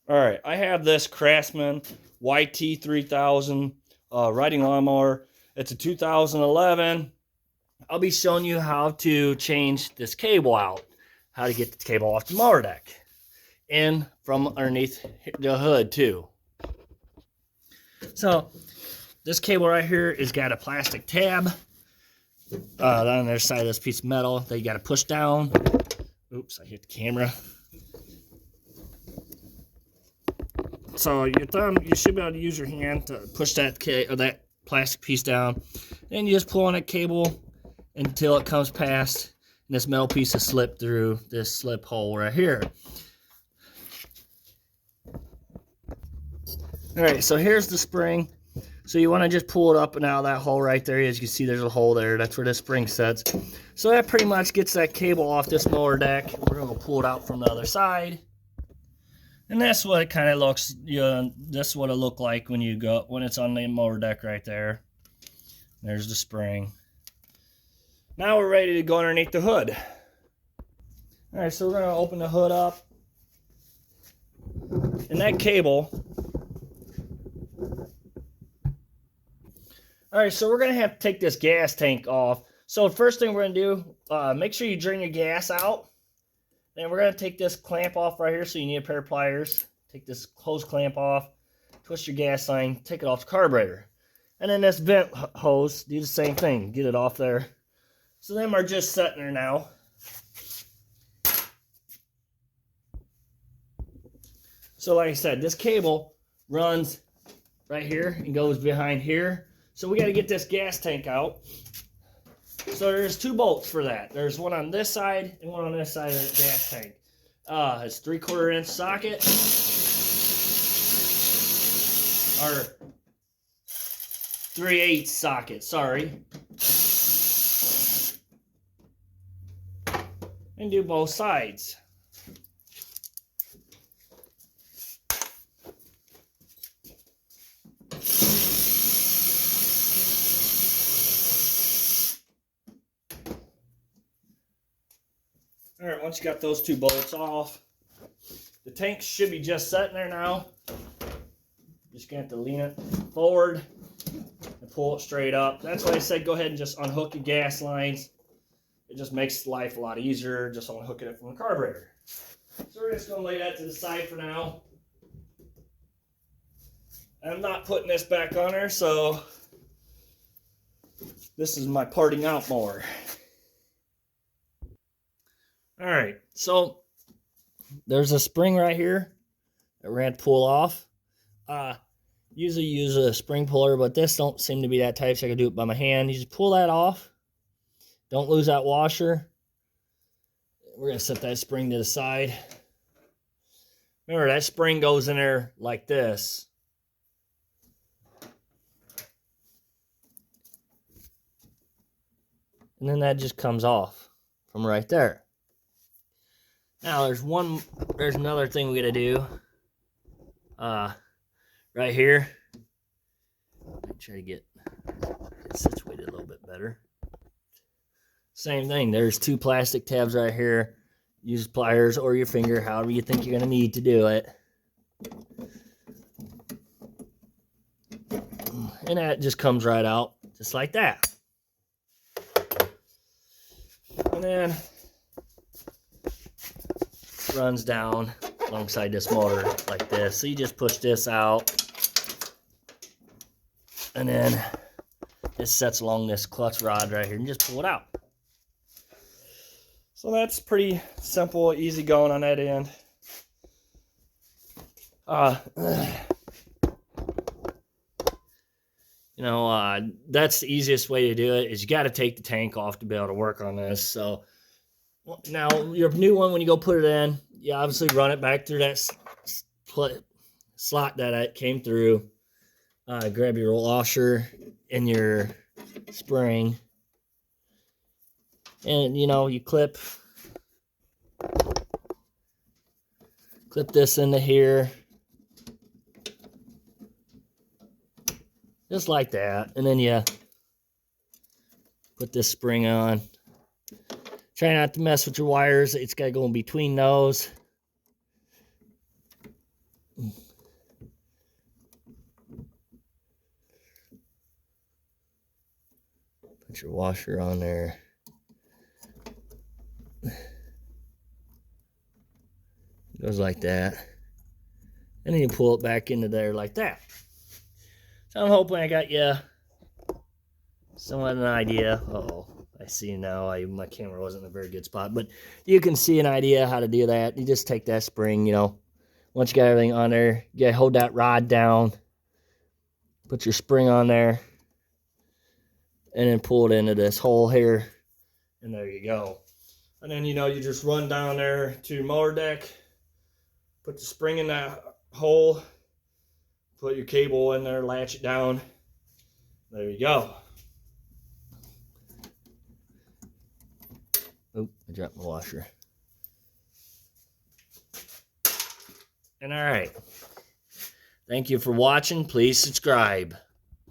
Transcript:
All right, I have this Craftsman yt3000 riding lawnmower. It's a 2011. I'll be showing you how to change this cable out, how to get the cable off the mower deck, and from underneath the hood too. So this cable right here has got a plastic tab on the other side of this piece of metal that you got to push down. Oops, I hit the camera. So your thumb, you should be able to use your hand to push that plastic piece down. Then you just pull on that cable until it comes past, and this metal piece is slipped through this slip hole right here. All right, so here's the spring. So you want to just pull it up and out of that hole right there. As you can see, there's a hole there. That's where this spring sets. So that pretty much gets that cable off this mower deck. We're going to pull it out from the other side. And that's what it kind of looks, that's what it looked like when it's on the mower deck right there. There's the spring. Now we're ready to go underneath the hood. All right, so we're going to open the hood up. And that cable. All right, so we're going to have to take this gas tank off. So the first thing we're going to do, make sure you drain your gas out. Then we're going to take this clamp off right here, so you need a pair of pliers. Take this hose clamp off, twist your gas line, take it off the carburetor. And then this vent hose, do the same thing, get it off there. So them are just sitting there now. So like I said, this cable runs right here and goes behind here. So we got to get this gas tank out. So there's two bolts for that. There's one on this side and one on this side of the gas tank. It's 3/4 inch socket. Or 3/8 socket, sorry. And do both sides. All right, once you got those two bolts off, the tank should be just sitting there now. Just gonna have to lean it forward and pull it straight up. That's why I said go ahead and just unhook your gas lines. It just makes life a lot easier just unhooking it from the carburetor. So we're just gonna lay that to the side for now. I'm not putting this back on there, so this is my parting out mower. All right, so there's a spring right here that we're going to pull off. Usually use a spring puller, but this don't seem to be that type, so I can do it by my hand. You just pull that off. Don't lose that washer. We're going to set that spring to the side. Remember, that spring goes in there like this. And then that just comes off from right there. Now there's another thing we gotta do. Right here. Try to get it situated a little bit better. Same thing, there's two plastic tabs right here. Use pliers or your finger, however you think you're gonna need to do it. And that just comes right out, just like that. And then runs down alongside this motor like this. So you just push this out, and then this sets along this clutch rod right here and just pull it out. So that's pretty simple, easy going on that end. That's the easiest way to do it, is you got to take the tank off to be able to work on this. So now your new one, when you go put it in, you obviously run it back through that slot that it came through. Grab your washer and your spring, and you clip this into here, just like that, and then you put this spring on. Try not to mess with your wires. It's got to go in between those. Put your washer on there. Goes like that. And then you pull it back into there like that. So I'm hoping I got you somewhat an idea. Uh-oh, I see now. My camera wasn't in a very good spot, but you can see an idea how to do that. You just take that spring, you know. Once you got everything on there, you gotta hold that rod down. Put your spring on there. And then pull it into this hole here. And there you go. And then, you know, you just run down there to your mower deck. Put the spring in that hole. Put your cable in there, latch it down. There you go. Oop, I dropped my washer. And all right. Thank you for watching. Please subscribe.